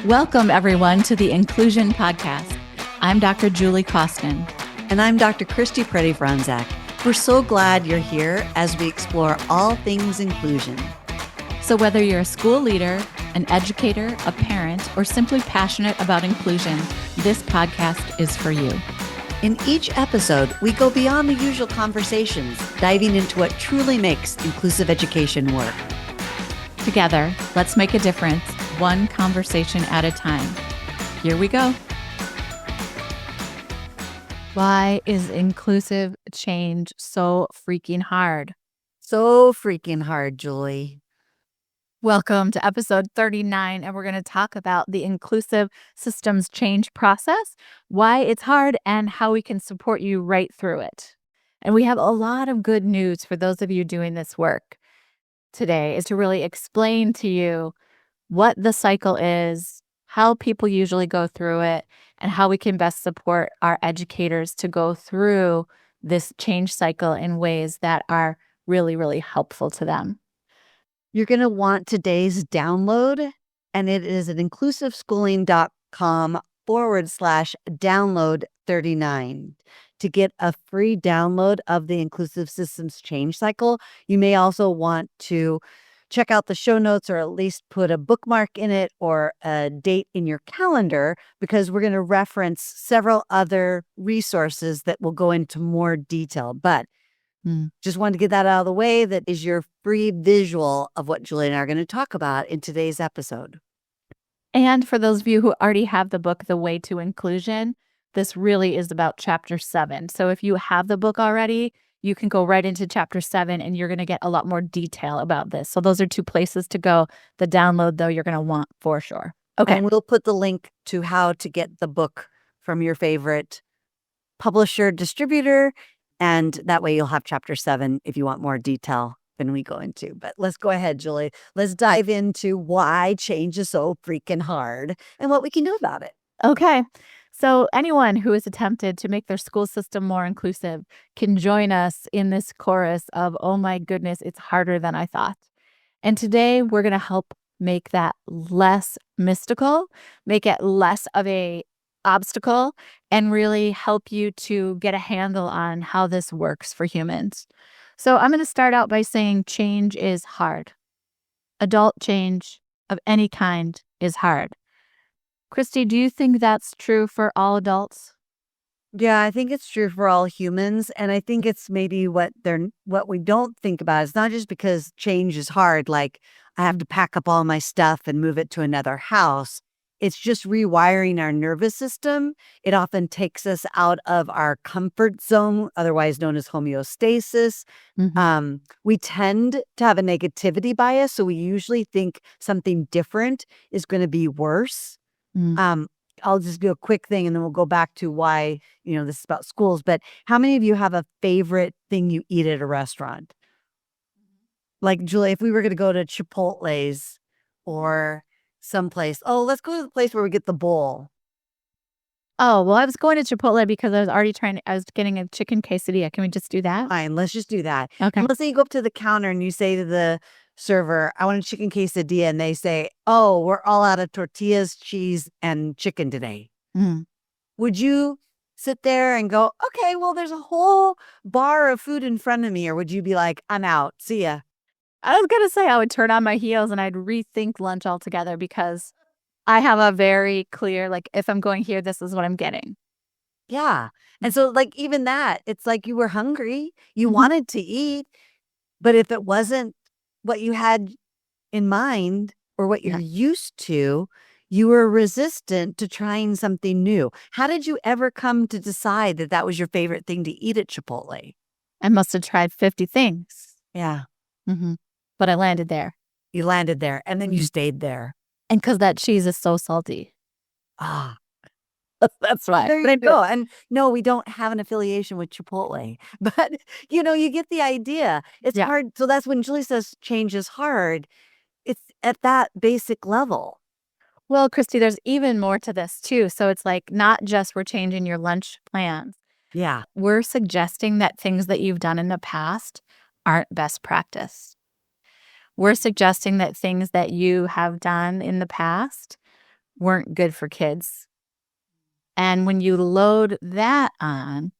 Welcome, everyone, to the Inclusion Podcast. I'm Dr. Julie Costin. And I'm Dr. Christy Preddy-Franzak. We're so glad you're here as we explore all things inclusion. So whether you're a school leader, an educator, a parent, or simply passionate about inclusion, this podcast is for you. In each episode, we go beyond the usual conversations, diving into what truly makes inclusive education work. Together, let's make a difference, one conversation at a time. Here we go. Why is inclusive change so freaking hard? So freaking hard, Julie. Welcome to episode 39, and we're going to talk about the inclusive systems change process, why it's hard, and how we can support you right through it. And we have a lot of good news for those of you doing this work today, is to really explain to you what the cycle is, how people usually go through it, and how we can best support our educators to go through this change cycle in ways that are really, really helpful to them. You're going to want today's download, and it is at inclusiveschooling.com/download 39. To get a free download of the Inclusive Systems Change Cycle, you may also want to check out the show notes or at least put a bookmark in it or a date in your calendar, because we're going to reference several other resources that will go into more detail. But just wanted to get that out of the way. That is your free visual of what Julie and I are going to talk about in today's episode. And for those of you who already have the book, The Way to Inclusion, this really is about chapter 7. So if you have the book already, you can go right into chapter 7 and you're going to get a lot more detail about this. So those are two places to go. The download, though, you're going to want for sure. Okay. And we'll put the link to how to get the book from your favorite publisher, distributor, and that way you'll have chapter 7 if you want more detail than we go into. But let's go ahead, Julie. Let's dive into why change is so freaking hard and what we can do about it. Okay. So anyone who has attempted to make their school system more inclusive can join us in this chorus of, oh my goodness, it's harder than I thought. And today we're going to help make that less mystical, make it less of a obstacle, and really help you to get a handle on how this works for humans. So I'm going to start out by saying change is hard. Adult change of any kind is hard. Christy, do you think that's true for all adults? Yeah, I think it's true for all humans. And I think it's maybe what we don't think about. It's not just because change is hard, like I have to pack up all my stuff and move it to another house. It's just rewiring our nervous system. It often takes us out of our comfort zone, otherwise known as homeostasis. We tend to have a negativity bias, so we usually think something different is going to be worse. I'll just do a quick thing and then we'll go back to why, this is about schools. But how many of you have a favorite thing you eat at a restaurant? Like, Julie, if we were going to go to Chipotle's or someplace, let's go to the place where we get the bowl. Oh, well, I was going to Chipotle because I was getting a chicken quesadilla. Can we just do that? Fine, let's just do that. Okay. And let's say you go up to the counter and you say to the server, I want a chicken quesadilla. And they say, oh, we're all out of tortillas, cheese, and chicken today. Would you sit there and go, okay, well, there's a whole bar of food in front of me? Or would you be like, I'm out, see ya? I was going to say I would turn on my heels and I'd rethink lunch altogether, because I have a very clear, if I'm going here, this is what I'm getting. Yeah. And so even that, it's like you were hungry, you wanted to eat, but if it wasn't what you had in mind or what you're used to, you were resistant to trying something new. How did you ever come to decide that that was your favorite thing to eat at Chipotle? I must have tried 50 things. Yeah. But I landed there. You landed there and then you stayed there. And because that cheese is so salty. That's why. There you go. And no, we don't have an affiliation with Chipotle, but you get the idea. It's hard. So that's when Julie says change is hard. It's at that basic level. Well, Christy, there's even more to this too. So it's not just we're changing your lunch plans. Yeah. We're suggesting that things that you've done in the past aren't best practice. We're suggesting that things that you have done in the past weren't good for kids. And when you load that on,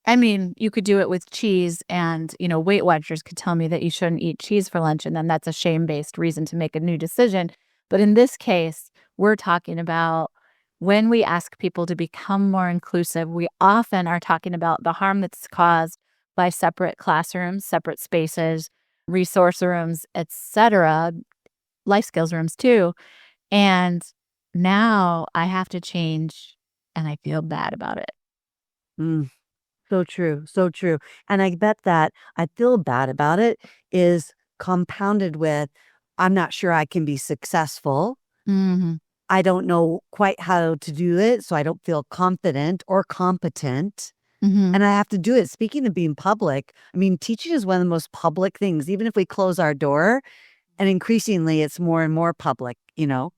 I mean, you could do it with cheese and, Weight Watchers could tell me that you shouldn't eat cheese for lunch, and then that's a shame-based reason to make a new decision. But in this case, we're talking about when we ask people to become more inclusive, we often are talking about the harm that's caused by separate classrooms, separate spaces, resource rooms, etc., life skills rooms too. And now I have to change, and I feel bad about it. Mm, so true. So true. And I bet that I feel bad about it is compounded with I'm not sure I can be successful. Mhm. I don't know quite how to do it, so I don't feel confident or competent. Mhm. And I have to do it. Speaking of being public, I mean, teaching is one of the most public things, even if we close our door, and increasingly it's more and more public. Mhm.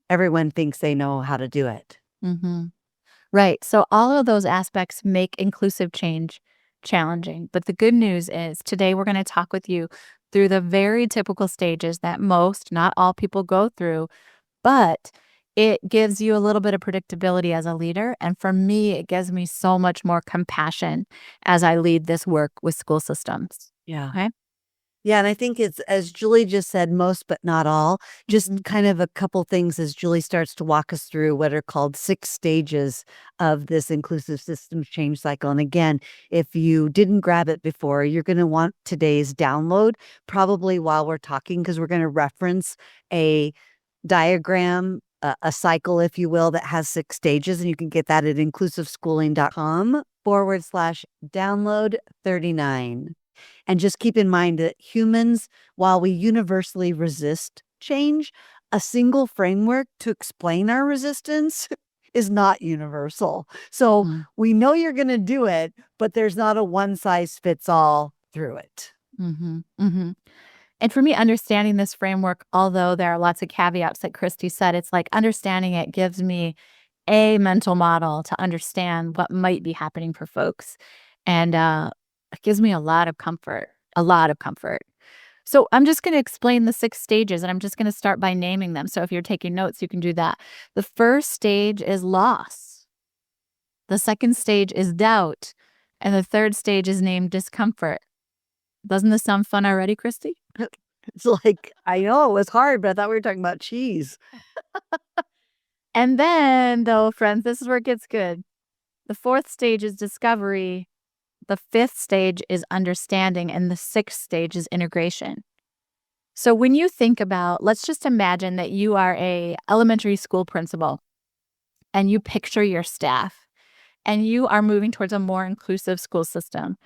Everyone thinks they know how to do it. Mhm. Right. So all of those aspects make inclusive change challenging. But the good news is today we're going to talk with you through the very typical stages that most, not all people go through, but it gives you a little bit of predictability as a leader. And for me, it gives me so much more compassion as I lead this work with school systems. Yeah. Okay. Yeah, and I think it's, as Julie just said, most but not all. Just Mhm. kind of a couple things as Julie starts to walk us through what are called 6 stages of this inclusive systems change cycle. And again, if you didn't grab it before, you're going to want today's download probably while we're talking, because we're going to reference a diagram, a cycle, if you will, that has 6 stages. And you can get that at inclusiveschooling.com/download 39. And just keep in mind that humans, while we universally resist change, a single framework to explain our resistance is not universal. So Mhm. we know you're going to do it, but there's not a one size fits all through it. Mhm. Mhm. And for me, understanding this framework, although there are lots of caveats like Christy said, it's like understanding it gives me a mental model to understand what might be happening for folks. And it gives me a lot of comfort, a lot of comfort. So I'm just going to explain the 6 stages and I'm just going to start by naming them. So if you're taking notes, you can do that. The first stage is loss. The second stage is doubt. And the third stage is named discomfort. Doesn't this sound fun already, Christy? It's like, I know it was hard, but I thought we were talking about cheese. And then, though, friends, this is where it gets good. The fourth stage is discovery. The fifth stage is understanding. And the sixth stage is integration. So when you think about, let's just imagine that you are a elementary school principal and you picture your staff and you are moving towards a more inclusive school system.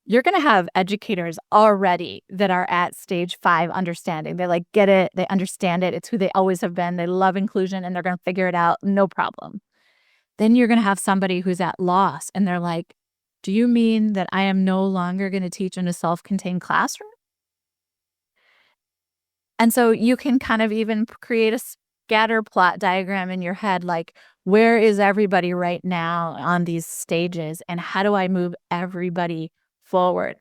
You're going to have educators already that are at stage 5 understanding. They like get it, they understand it. It's who they always have been. They love inclusion and they're going to figure it out, no problem. Then you're going to have somebody who's at loss and they're like, "Do you mean that I am no longer going to teach in a self-contained classroom?" And so you can kind of even create a scatter plot diagram in your head, like, where is everybody right now on these stages, and how do I move everybody forward?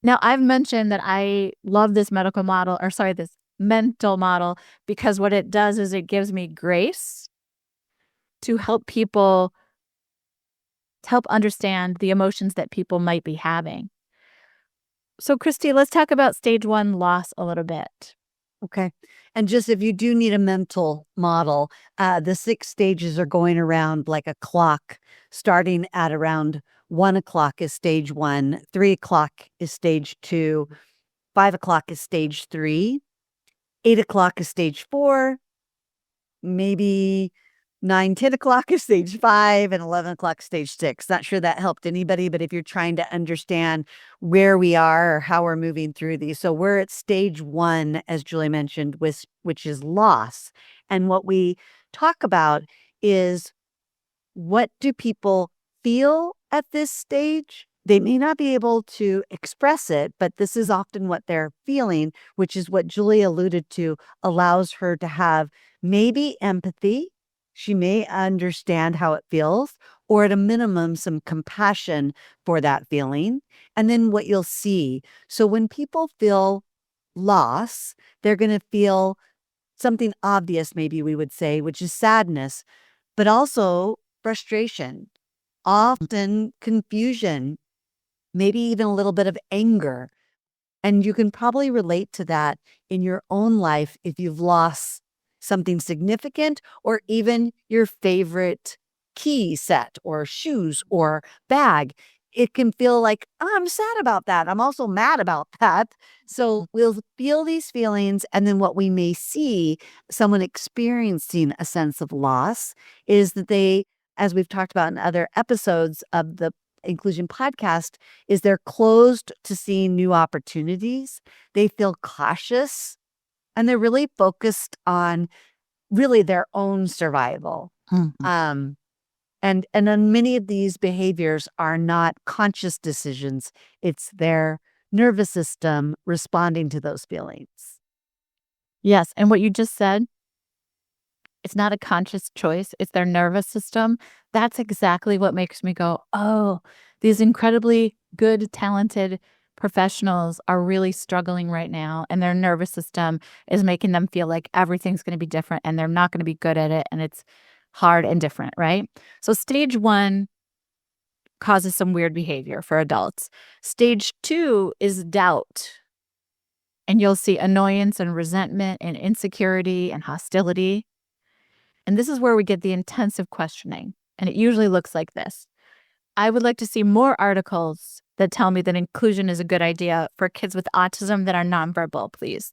Now, I've mentioned that I love this medical model, or sorry, this mental model, because what it does is it gives me grace to help people, to help understand the emotions that people might be having. So, Christy, let's talk about stage 1 loss a little bit. Okay. And just if you do need a mental model, the 6 stages are going around like a clock, starting at around 1 o'clock is stage 1, 3 o'clock is stage 2, 5 o'clock is stage 3, 8 o'clock is stage 4, maybe 9, 10 o'clock is stage 5, and 11 o'clock stage 6. Not sure that helped anybody, but if you're trying to understand where we are or how we're moving through these. So we're at stage 1, as Julie mentioned, which is loss. And what we talk about is, what do people feel at this stage? They may not be able to express it, but this is often what they're feeling, which is what Julie alluded to, allows her to have maybe empathy. She may understand how it feels, or at a minimum, some compassion for that feeling. And then what you'll see. So when people feel loss, they're going to feel something obvious, maybe we would say, which is sadness, but also frustration, often confusion, maybe even a little bit of anger. And you can probably relate to that in your own life if you've lost something significant or even your favorite key set or shoes or bag. It can feel like, "Oh, I'm sad about that. I'm also mad about that." So we'll feel these feelings. And then what we may see someone experiencing a sense of loss is that they, as we've talked about in other episodes of the Inclusion podcast, is they're closed to seeing new opportunities. They feel cautious and they're really focused on really their own survival. Mhm. And then many of these behaviors are not conscious decisions. It's their nervous system responding to those feelings. Yes, and what you just said, it's not a conscious choice, it's their nervous system. That's exactly what makes me go, "Oh, these incredibly good, talented professionals are really struggling right now, and their nervous system is making them feel like everything's gonna be different, and they're not gonna be good at it, and it's hard and different," right? So stage 1 causes some weird behavior for adults. Stage 2 is doubt, and you'll see annoyance and resentment and insecurity and hostility. And this is where we get the intensive questioning. And it usually looks like this. I would like to see more articles that tell me that inclusion is a good idea for kids with autism that are nonverbal, please.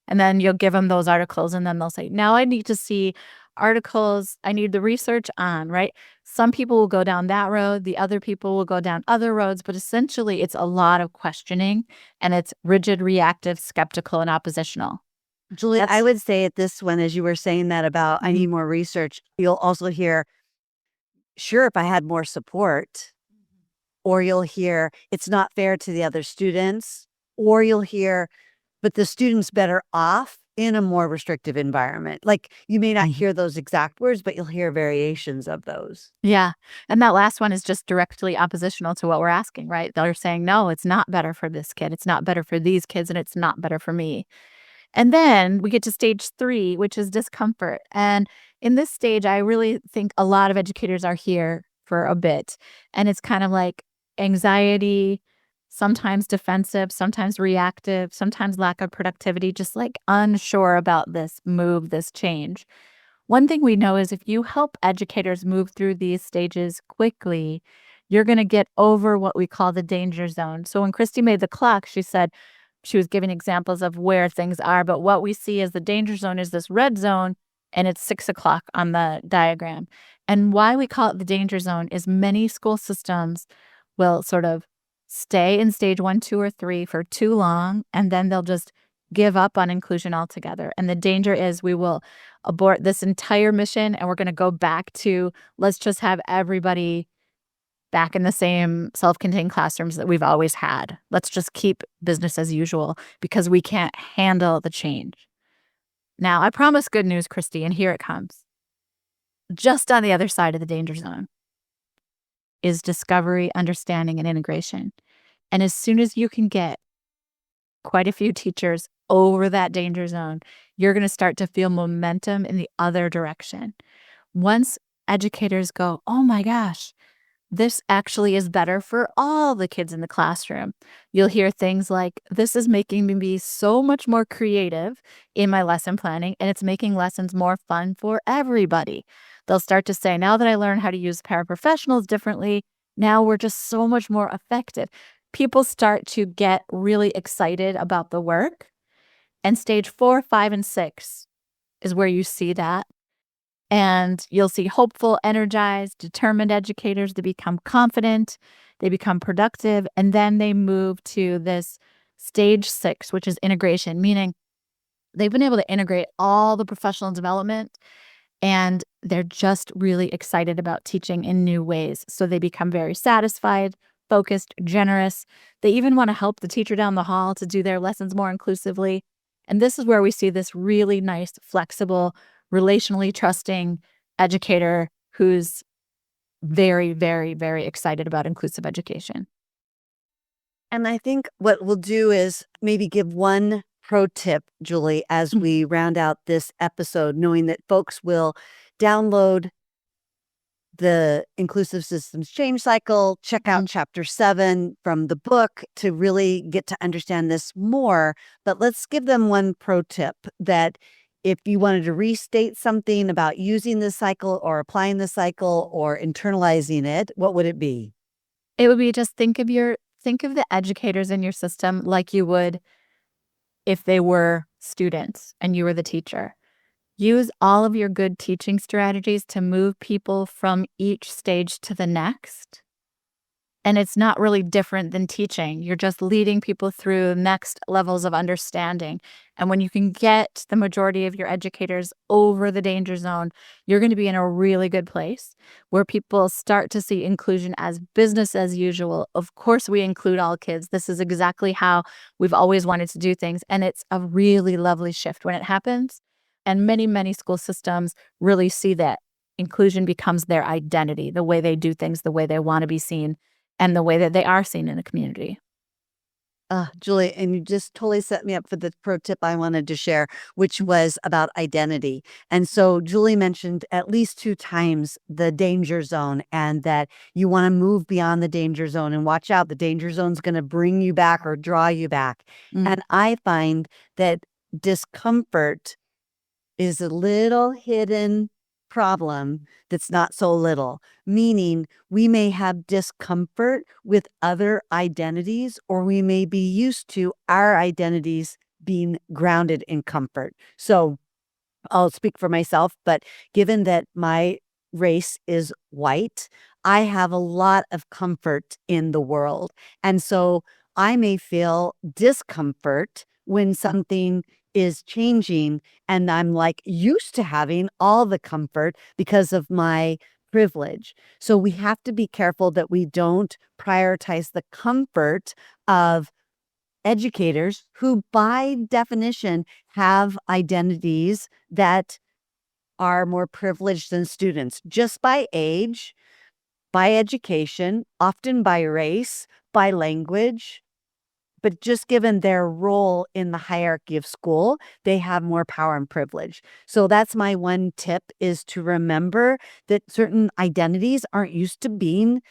And then you'll give them those articles, and then they'll say, now I need to see articles. I need the research on, right? Some people will go down that road. The other people will go down other roads. But essentially, it's a lot of questioning, and it's rigid, reactive, skeptical, and oppositional. Julie, I That's would say at this one, as you were saying that about I Mhm. need more research, you'll also hear, sure, if I had more support, or you'll hear it's not fair to the other students, or you'll hear, but the student's better off in a more restrictive environment. Like you may not Mhm. hear those exact words, but you'll hear variations of those. Yeah, and that last one is just directly oppositional to what we're asking, right? They're saying, "No, it's not better for this kid, it's not better for these kids, and it's not better for me." And then we get to stage 3, which is discomfort, and in this stage, I really think a lot of educators are here for a bit, and it's kind of like anxiety, sometimes defensive, sometimes reactive, sometimes lack of productivity, just, like, unsure about this move, this change. One thing we know is if you help educators move through these stages quickly, you're going to get over what we call the danger zone. So when Christy made the clock, she said she was giving examples of where things are. But what we see as the danger zone is this red zone, and it's 6 o'clock on the diagram. And why we call it the danger zone is many school systems will sort of stay in stage 1, 2, or 3 for too long, and then they'll just give up on inclusion altogether. And the danger is we will abort this entire mission, and we're gonna go back to, let's just have everybody back in the same self-contained classrooms that we've always had. Let's just keep business as usual because we can't handle the change. Now, I promise good news, Christy, and here it comes. Just on the other side of the danger zone is discovery, understanding, and integration. And as soon as you can get quite a few teachers over that danger zone, you're gonna start to feel momentum in the other direction. Once educators go, "Oh my gosh, this actually is better for all the kids in the classroom," you'll hear things like, "This is making me be so much more creative in my lesson planning, and it's making lessons more fun for everybody." They'll start to say, "Now that I learn how to use paraprofessionals differently, now we're just so much more effective." People start to get really excited about the work, and stage 4, 5, and 6 is where you see that. And you'll see hopeful, energized, determined educators to become confident, they become productive, and then they move to this stage 6, which is integration, meaning they've been able to integrate all the professional development, and they're just really excited about teaching in new ways. So they become very satisfied, focused, generous. They even want to help the teacher down the hall to do their lessons more inclusively. And this is where we see this really nice, flexible, relationally trusting educator who's very, very, very excited about inclusive education. And I think what we'll do is maybe give one pro tip, Julie, as we round out this episode, knowing that folks will download the Inclusive Systems Change Cycle, check out chapter 7 from the book to really get to understand this more. But let's give them one pro tip that if you wanted to restate something about using this cycle or applying the cycle or internalizing it, what would it be? It would be just think of the educators in your system like you would if they were students and you were the teacher. Use all of your good teaching strategies to move people from each stage to the next. And it's not really different than teaching. You're just leading people through next levels of understanding. And when you can get the majority of your educators over the danger zone, you're going to be in a really good place where people start to see inclusion as business as usual. Of course, we include all kids. This is exactly how we've always wanted to do things. And it's a really lovely shift when it happens. And many, many school systems really see that inclusion becomes their identity, the way they do things, the way they want to be seen, and the way that they are seen in a community. Julie, and you just totally set me up for the pro tip I wanted to share, which was about identity. And so Julie mentioned at least 2 times the danger zone and that you want to move beyond the danger zone and watch out. The danger zone is going to bring you back or draw you back. And I find that discomfort is a little hidden problem that's not so little, meaning we may have discomfort with other identities, or we may be used to our identities being grounded in comfort. So I'll speak for myself, but given that my race is white, I have a lot of comfort in the world. And so I may feel discomfort when something is changing and I'm like used to having all the comfort because of my privilege. So we have to be careful that we don't prioritize the comfort of educators who by definition have identities that are more privileged than students just by age, by education, often by race, by language. But just given their role in the hierarchy of school, they have more power and privilege. So that's my one tip, is to remember that certain identities aren't used to being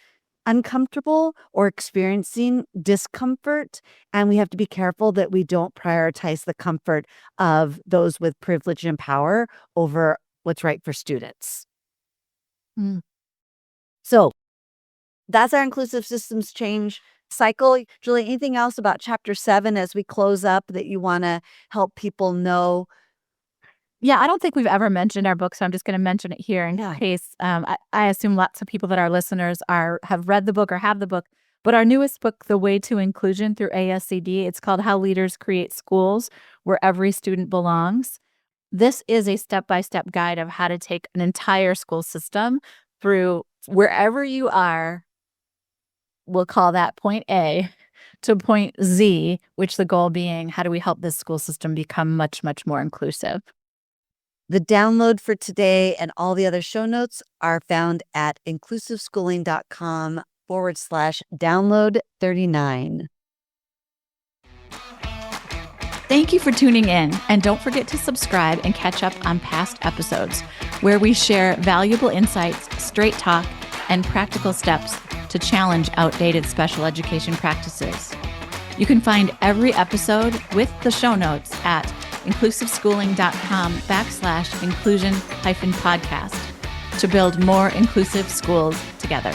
uncomfortable or experiencing discomfort. And we have to be careful that we don't prioritize the comfort of those with privilege and power over what's right for students. So that's our Inclusive Systems Change Cycle. Julie, anything else about chapter 7 as we close up that you want to help people know? Yeah, I don't think we've ever mentioned our book, so I'm just going to mention it here in case. I assume lots of people that are listeners have read the book or have the book. But our newest book, The Way to Inclusion through ASCD, it's called How Leaders Create Schools Where Every Student Belongs. This is a step-by-step guide of how to take an entire school system through wherever you are. We'll call that point A to point Z, which the goal being, how do we help this school system become much, much more inclusive? The download for today and all the other show notes are found at inclusiveschooling.com/download39. Thank you for tuning in, and don't forget to subscribe and catch up on past episodes where we share valuable insights, straight talk, and practical steps to challenge outdated special education practices. You can find every episode with the show notes at inclusiveschooling.com/inclusion-podcast to build more inclusive schools together.